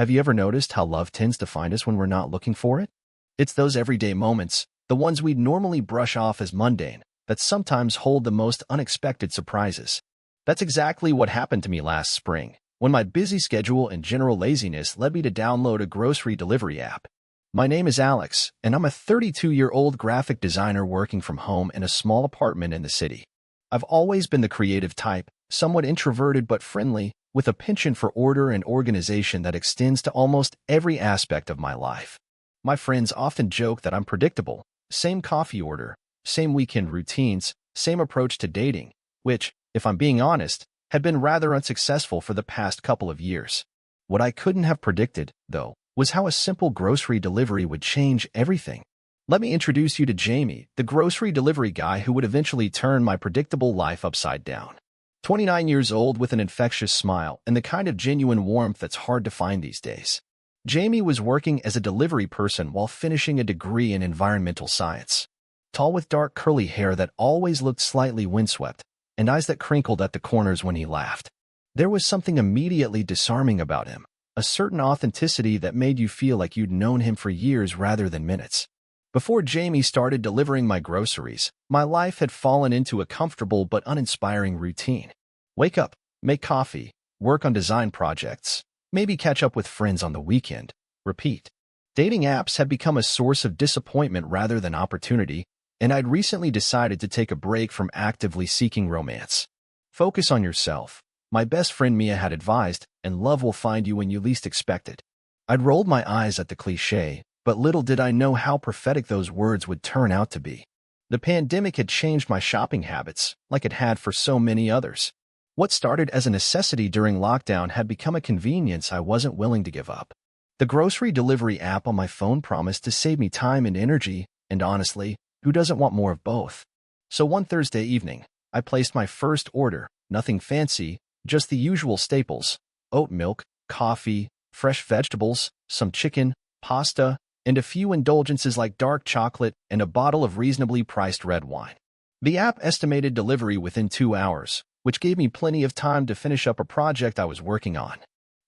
Have you ever noticed how love tends to find us when we're not looking for it? It's those everyday moments, the ones we'd normally brush off as mundane, that sometimes hold the most unexpected surprises. That's exactly what happened to me last spring, when my busy schedule and general laziness led me to download a grocery delivery app. My name is Alex, and I'm a 32-year-old graphic designer working from home in a small apartment in the city. I've always been the creative type, somewhat introverted but friendly, with a penchant for order and organization that extends to almost every aspect of my life. My friends often joke that I'm predictable. Same coffee order, same weekend routines, same approach to dating, which, if I'm being honest, had been rather unsuccessful for the past couple of years. What I couldn't have predicted, though, was how a simple grocery delivery would change everything. Let me introduce you to Jamie, the grocery delivery guy who would eventually turn my predictable life upside down. 29 years old with an infectious smile and the kind of genuine warmth that's hard to find these days. Jamie was working as a delivery person while finishing a degree in environmental science. Tall with dark curly hair that always looked slightly windswept, and eyes that crinkled at the corners when he laughed. There was something immediately disarming about him, a certain authenticity that made you feel like you'd known him for years rather than minutes. Before Jamie started delivering my groceries, my life had fallen into a comfortable but uninspiring routine. Wake up, make coffee, work on design projects, maybe catch up with friends on the weekend, repeat. Dating apps had become a source of disappointment rather than opportunity, and I'd recently decided to take a break from actively seeking romance. Focus on yourself, my best friend Mia had advised, and love will find you when you least expect it. I'd rolled my eyes at the cliché, but little did I know how prophetic those words would turn out to be. The pandemic had changed my shopping habits, like it had for so many others. What started as a necessity during lockdown had become a convenience I wasn't willing to give up. The grocery delivery app on my phone promised to save me time and energy, and honestly, who doesn't want more of both? So one Thursday evening, I placed my first order, nothing fancy, just the usual staples: oat milk, coffee, fresh vegetables, some chicken, pasta, and a few indulgences like dark chocolate and a bottle of reasonably priced red wine. The app estimated delivery within 2 hours, which gave me plenty of time to finish up a project I was working on.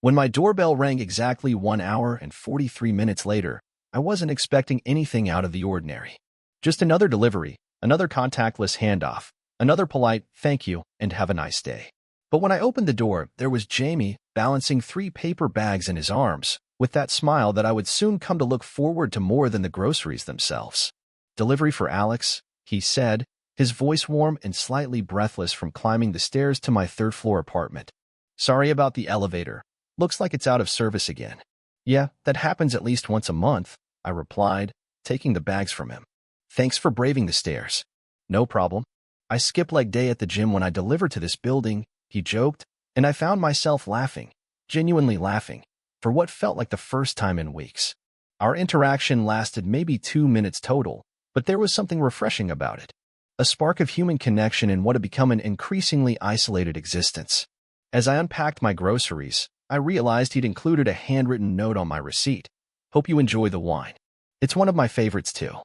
When my doorbell rang exactly 1 hour and 43 minutes later, I wasn't expecting anything out of the ordinary. Just another delivery, another contactless handoff, another polite "thank you" and "have a nice day." But when I opened the door, there was Jamie, balancing 3 paper bags in his arms, with that smile that I would soon come to look forward to more than the groceries themselves. "Delivery for Alex," he said, his voice warm and slightly breathless from climbing the stairs to my third-floor apartment. "Sorry about the elevator. Looks like it's out of service again." "Yeah, that happens at least once a month," I replied, taking the bags from him. "Thanks for braving the stairs." "No problem. I skip leg day at the gym when I deliver to this building," he joked, and I found myself laughing, genuinely laughing, for what felt like the first time in weeks. Our interaction lasted maybe 2 minutes total, but there was something refreshing about it. A spark of human connection in what had become an increasingly isolated existence. As I unpacked my groceries, I realized he'd included a handwritten note on my receipt. "Hope you enjoy the wine. It's one of my favorites too.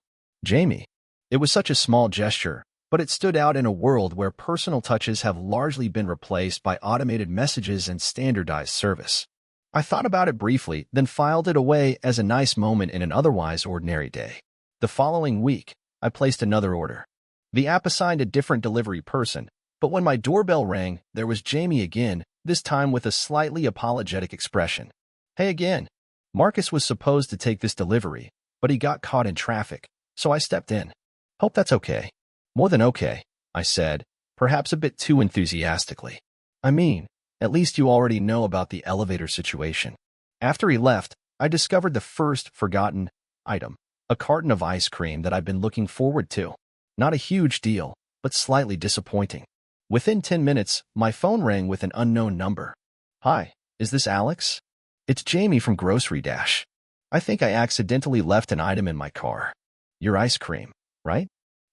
Jamie." It was such a small gesture, but it stood out in a world where personal touches have largely been replaced by automated messages and standardized service. I thought about it briefly, then filed it away as a nice moment in an otherwise ordinary day. The following week, I placed another order. The app assigned a different delivery person, but when my doorbell rang, there was Jamie again, this time with a slightly apologetic expression. "Hey again. Marcus was supposed to take this delivery, but he got caught in traffic, so I stepped in. Hope that's okay." "More than okay," I said, perhaps a bit too enthusiastically. "I mean, at least you already know about the elevator situation." After he left, I discovered the first forgotten item, a carton of ice cream that I'd been looking forward to. Not a huge deal, but slightly disappointing. Within 10 minutes, my phone rang with an unknown number. "Hi, is this Alex? It's Jamie from Grocery Dash. I think I accidentally left an item in my car. Your ice cream, right?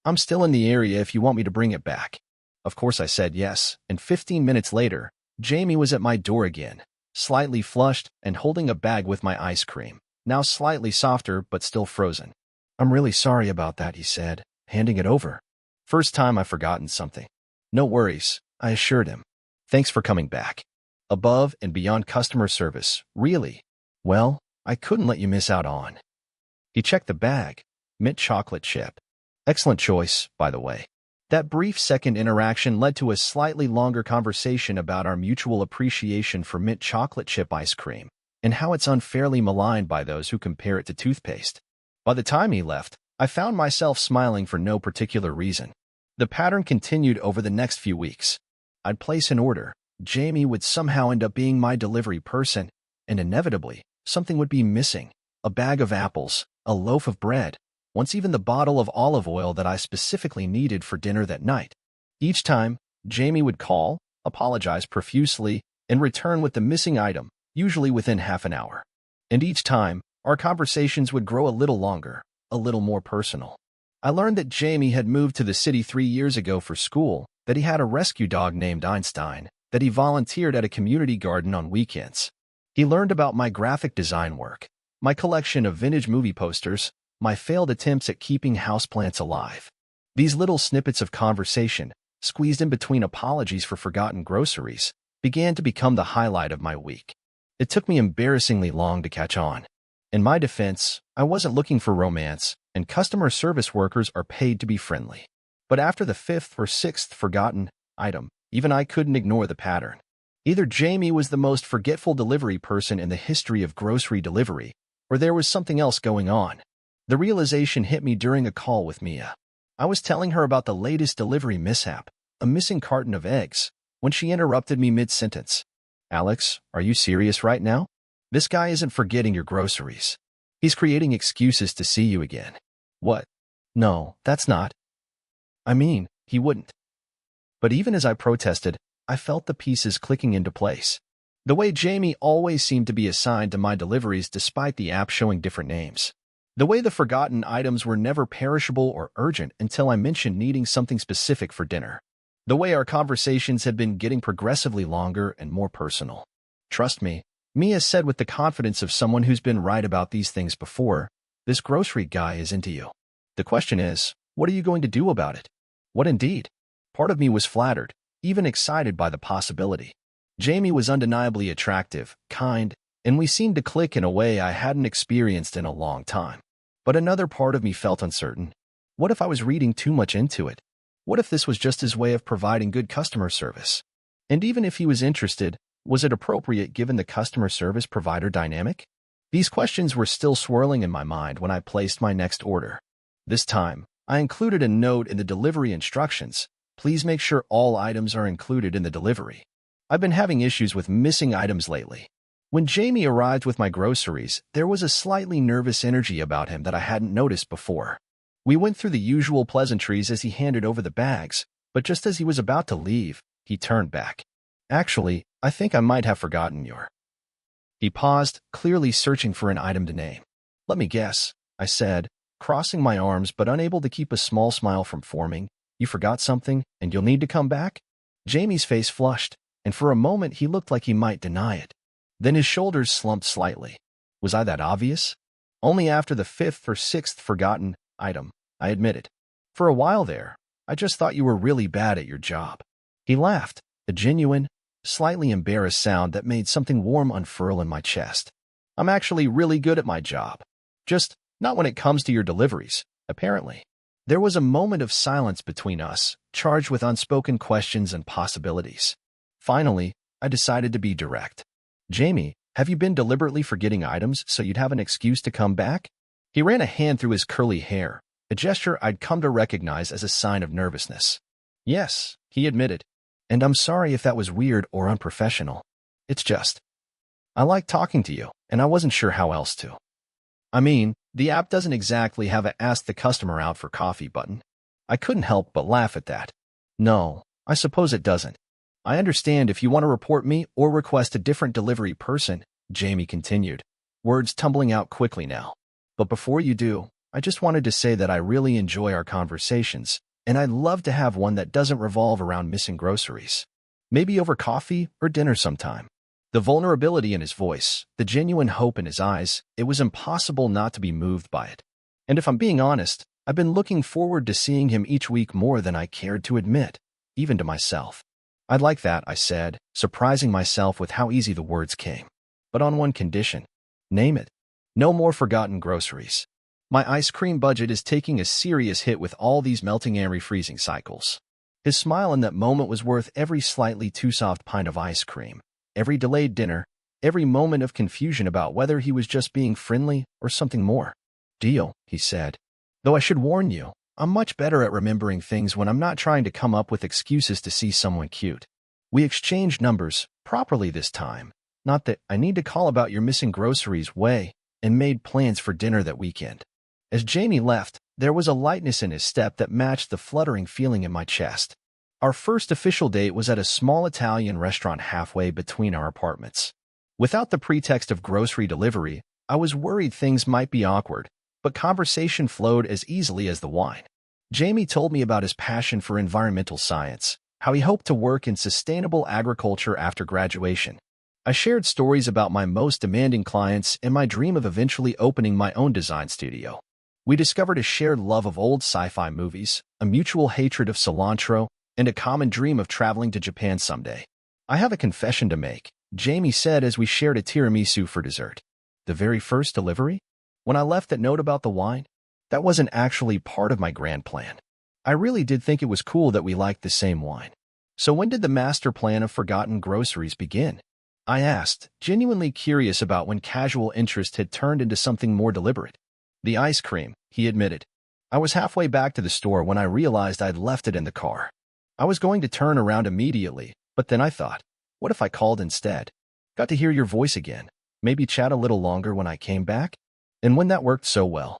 I'm still in the area if you want me to bring it back." Of course I said yes, and 15 minutes later, Jamie was at my door again, slightly flushed and holding a bag with my ice cream, now slightly softer but still frozen. "I'm really sorry about that," he said, handing it over. "First time I've forgotten something." "No worries," I assured him. "Thanks for coming back. Above and beyond customer service, really. Well, I couldn't let you miss out on. He checked the bag. Mint chocolate chip. Excellent choice, by the way. That brief second interaction led to a slightly longer conversation about our mutual appreciation for mint chocolate chip ice cream and how it's unfairly maligned by those who compare it to toothpaste. By the time he left, I found myself smiling for no particular reason. The pattern continued over the next few weeks. I'd place an order, Jamie would somehow end up being my delivery person, and inevitably, something would be missing. A bag of apples, a loaf of bread, once even the bottle of olive oil that I specifically needed for dinner that night. Each time, Jamie would call, apologize profusely, and return with the missing item, usually within half an hour. And each time, our conversations would grow a little longer, a little more personal. I learned that Jamie had moved to the city 3 years ago for school, that he had a rescue dog named Einstein, that he volunteered at a community garden on weekends. He learned about my graphic design work, my collection of vintage movie posters, my failed attempts at keeping houseplants alive. These little snippets of conversation, squeezed in between apologies for forgotten groceries, began to become the highlight of my week. It took me embarrassingly long to catch on. In my defense, I wasn't looking for romance, and customer service workers are paid to be friendly. But after the 5th or 6th forgotten item, even I couldn't ignore the pattern. Either Jamie was the most forgetful delivery person in the history of grocery delivery, or there was something else going on. The realization hit me during a call with Mia. I was telling her about the latest delivery mishap, a missing carton of eggs, when she interrupted me mid-sentence. Alex, are you serious right now? This guy isn't forgetting your groceries. He's creating excuses to see you again. What? No, that's not. I mean, he wouldn't. But even as I protested, I felt the pieces clicking into place. The way Jamie always seemed to be assigned to my deliveries despite the app showing different names. The way the forgotten items were never perishable or urgent until I mentioned needing something specific for dinner. The way our conversations had been getting progressively longer and more personal. Trust me, Mia said with the confidence of someone who's been right about these things before, this grocery guy is into you. The question is, what are you going to do about it? What indeed? Part of me was flattered, even excited by the possibility. Jamie was undeniably attractive, kind, and we seemed to click in a way I hadn't experienced in a long time. But another part of me felt uncertain. What if I was reading too much into it? What if this was just his way of providing good customer service? And even if he was interested, was it appropriate given the customer service provider dynamic? These questions were still swirling in my mind when I placed my next order. This time, I included a note in the delivery instructions. Please make sure all items are included in the delivery. I've been having issues with missing items lately. When Jamie arrived with my groceries, there was a slightly nervous energy about him that I hadn't noticed before. We went through the usual pleasantries as he handed over the bags, but just as he was about to leave, he turned back. Actually, I think I might have forgotten your. He paused, clearly searching for an item to name. Let me guess, I said, crossing my arms but unable to keep a small smile from forming. You forgot something, and you'll need to come back? Jamie's face flushed, and for a moment he looked like he might deny it. Then his shoulders slumped slightly. Was I that obvious? Only after the 5th or 6th forgotten item, I admitted. For a while there, I just thought you were really bad at your job. He laughed, a genuine, slightly embarrassed sound that made something warm unfurl in my chest. I'm actually really good at my job. Just not when it comes to your deliveries, apparently. There was a moment of silence between us, charged with unspoken questions and possibilities. Finally, I decided to be direct. Jamie, have you been deliberately forgetting items so you'd have an excuse to come back? He ran a hand through his curly hair, a gesture I'd come to recognize as a sign of nervousness. Yes, he admitted. And I'm sorry if that was weird or unprofessional. It's just, I like talking to you, and I wasn't sure how else to. I mean, the app doesn't exactly have a ask the customer out for coffee button. I couldn't help but laugh at that. No, I suppose it doesn't. I understand if you want to report me or request a different delivery person, Jamie continued, words tumbling out quickly now. But before you do, I just wanted to say that I really enjoy our conversations, and I'd love to have one that doesn't revolve around missing groceries. Maybe over coffee or dinner sometime. The vulnerability in his voice, the genuine hope in his eyes, it was impossible not to be moved by it. And if I'm being honest, I've been looking forward to seeing him each week more than I cared to admit, even to myself. I'd like that, I said, surprising myself with how easy the words came. But on one condition. Name it. No more forgotten groceries. My ice cream budget is taking a serious hit with all these melting and refreezing cycles. His smile in that moment was worth every slightly too soft pint of ice cream, every delayed dinner, every moment of confusion about whether he was just being friendly or something more. Deal, he said. Though I should warn you, I'm much better at remembering things when I'm not trying to come up with excuses to see someone cute. We exchanged numbers, properly this time. Not that I need to call about your missing groceries way, and made plans for dinner that weekend. As Jamie left, there was a lightness in his step that matched the fluttering feeling in my chest. Our first official date was at a small Italian restaurant halfway between our apartments. Without the pretext of grocery delivery, I was worried things might be awkward, but conversation flowed as easily as the wine. Jamie told me about his passion for environmental science, how he hoped to work in sustainable agriculture after graduation. I shared stories about my most demanding clients and my dream of eventually opening my own design studio. We discovered a shared love of old sci-fi movies, a mutual hatred of cilantro, and a common dream of traveling to Japan someday. I have a confession to make, Jamie said as we shared a tiramisu for dessert. The very first delivery? When I left that note about the wine? That wasn't actually part of my grand plan. I really did think it was cool that we liked the same wine. So when did the master plan of forgotten groceries begin? I asked, genuinely curious about when casual interest had turned into something more deliberate. The ice cream, he admitted. I was halfway back to the store when I realized I'd left it in the car. I was going to turn around immediately, but then I thought, what if I called instead? Got to hear your voice again. Maybe chat a little longer when I came back? And when that worked so well.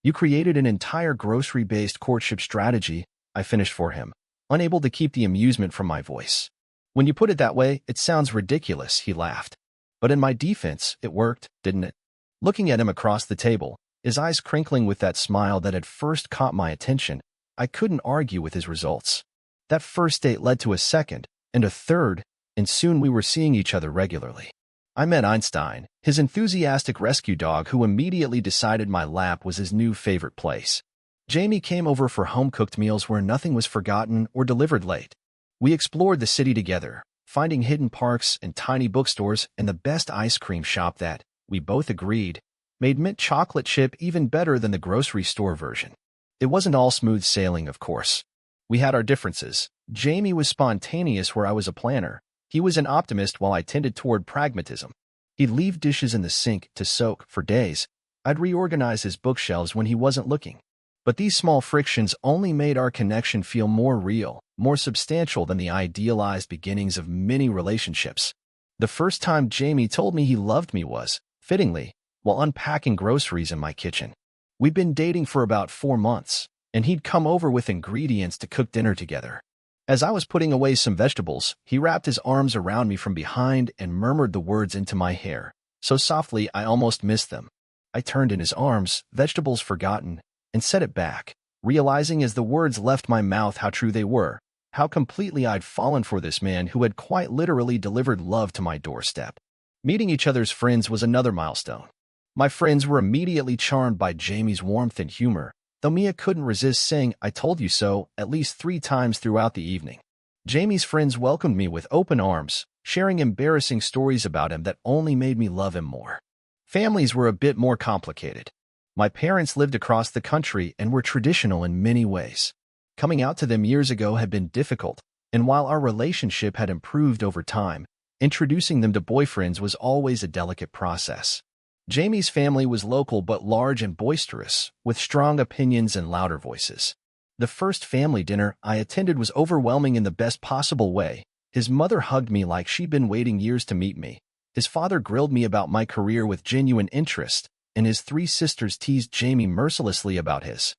You created an entire grocery-based courtship strategy, I finished for him, unable to keep the amusement from my voice. When you put it that way, it sounds ridiculous, he laughed. But in my defense, it worked, didn't it? Looking at him across the table, his eyes crinkling with that smile that had first caught my attention, I couldn't argue with his results. That first date led to a second, and a third, and soon we were seeing each other regularly. I met Einstein, his enthusiastic rescue dog who immediately decided my lap was his new favorite place. Jamie came over for home-cooked meals where nothing was forgotten or delivered late. We explored the city together, finding hidden parks and tiny bookstores and the best ice cream shop that, we both agreed, made mint chocolate chip even better than the grocery store version. It wasn't all smooth sailing, of course. We had our differences. Jamie was spontaneous where I was a planner. He was an optimist while I tended toward pragmatism. He'd leave dishes in the sink to soak for days. I'd reorganize his bookshelves when he wasn't looking. But these small frictions only made our connection feel more real, more substantial than the idealized beginnings of many relationships. The first time Jamie told me he loved me was, fittingly, while unpacking groceries in my kitchen. We'd been dating for about 4 months, and he'd come over with ingredients to cook dinner together. As I was putting away some vegetables, he wrapped his arms around me from behind and murmured the words into my hair, so softly I almost missed them. I turned in his arms, vegetables forgotten, and set it back, realizing as the words left my mouth how true they were, how completely I'd fallen for this man who had quite literally delivered love to my doorstep. Meeting each other's friends was another milestone. My friends were immediately charmed by Jamie's warmth and humor, though Mia couldn't resist saying "I told you so" at least 3 times throughout the evening. Jamie's friends welcomed me with open arms, sharing embarrassing stories about him that only made me love him more. Families were a bit more complicated. My parents lived across the country and were traditional in many ways. Coming out to them years ago had been difficult, and while our relationship had improved over time, introducing them to boyfriends was always a delicate process. Jamie's family was local but large and boisterous, with strong opinions and louder voices. The first family dinner I attended was overwhelming in the best possible way. His mother hugged me like she'd been waiting years to meet me. His father grilled me about my career with genuine interest, and his 3 sisters teased Jamie mercilessly about his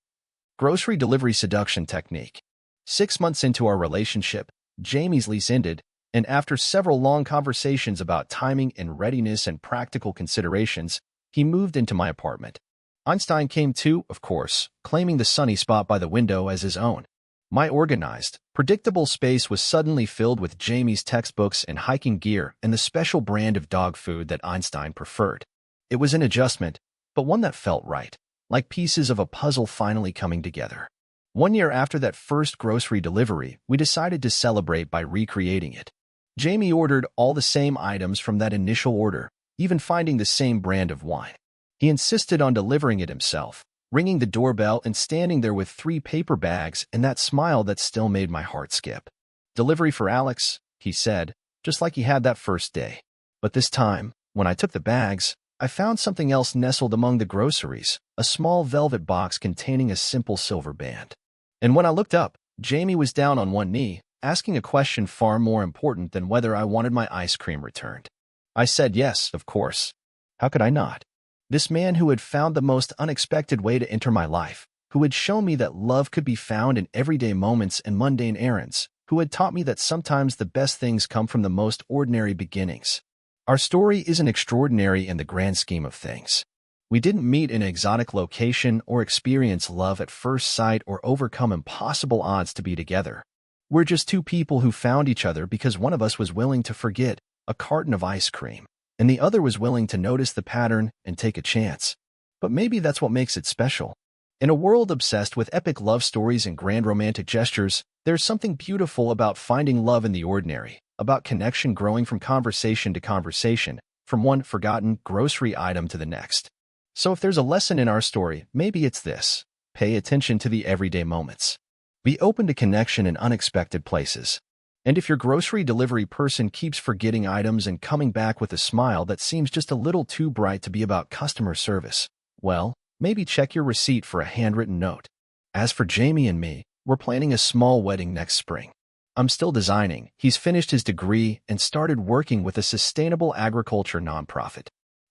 grocery delivery seduction technique. 6 months into our relationship, Jamie's lease ended, and after several long conversations about timing and readiness and practical considerations, he moved into my apartment. Einstein came too, of course, claiming the sunny spot by the window as his own. My organized, predictable space was suddenly filled with Jamie's textbooks and hiking gear and the special brand of dog food that Einstein preferred. It was an adjustment, but one that felt right, like pieces of a puzzle finally coming together. 1 year after that first grocery delivery, we decided to celebrate by recreating it. Jamie ordered all the same items from that initial order, even finding the same brand of wine. He insisted on delivering it himself, ringing the doorbell and standing there with 3 paper bags and that smile that still made my heart skip. "Delivery for Alex," he said, just like he had that first day. But this time, when I took the bags, I found something else nestled among the groceries, a small velvet box containing a simple silver band. And when I looked up, Jamie was down on one knee, asking a question far more important than whether I wanted my ice cream returned. I said yes, of course. How could I not? This man who had found the most unexpected way to enter my life, who had shown me that love could be found in everyday moments and mundane errands, who had taught me that sometimes the best things come from the most ordinary beginnings. Our story isn't extraordinary in the grand scheme of things. We didn't meet in an exotic location or experience love at first sight or overcome impossible odds to be together. We're just 2 people who found each other because one of us was willing to forget a carton of ice cream, and the other was willing to notice the pattern and take a chance. But maybe that's what makes it special. In a world obsessed with epic love stories and grand romantic gestures, there's something beautiful about finding love in the ordinary, about connection growing from conversation to conversation, from one forgotten grocery item to the next. So if there's a lesson in our story, maybe it's this: pay attention to the everyday moments. Be open to connection in unexpected places. And if your grocery delivery person keeps forgetting items and coming back with a smile that seems just a little too bright to be about customer service, well, maybe check your receipt for a handwritten note. As for Jamie and me, we're planning a small wedding next spring. I'm still designing. He's finished his degree and started working with a sustainable agriculture nonprofit.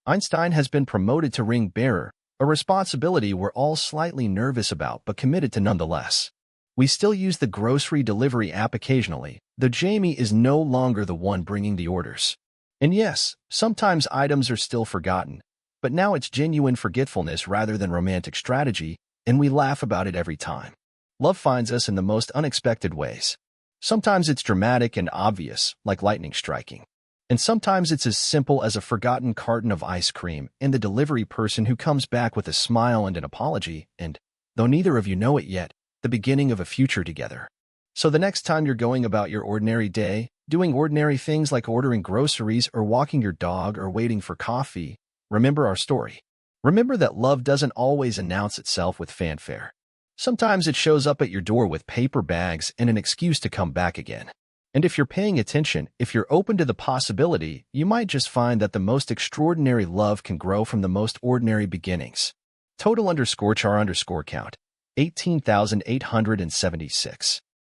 Einstein has been promoted to ring bearer, a responsibility we're all slightly nervous about but committed to nonetheless. We still use the grocery delivery app occasionally, though Jamie is no longer the one bringing the orders. And yes, sometimes items are still forgotten, but now it's genuine forgetfulness rather than romantic strategy, and we laugh about it every time. Love finds us in the most unexpected ways. Sometimes it's dramatic and obvious, like lightning striking. And sometimes it's as simple as a forgotten carton of ice cream and the delivery person who comes back with a smile and an apology, and, though neither of you know it yet, the beginning of a future together. So the next time you're going about your ordinary day, doing ordinary things like ordering groceries or walking your dog or waiting for coffee, remember our story. Remember that love doesn't always announce itself with fanfare. Sometimes it shows up at your door with paper bags and an excuse to come back again. And if you're paying attention, if you're open to the possibility, you might just find that the most extraordinary love can grow from the most ordinary beginnings. Total_char_count, 18,876.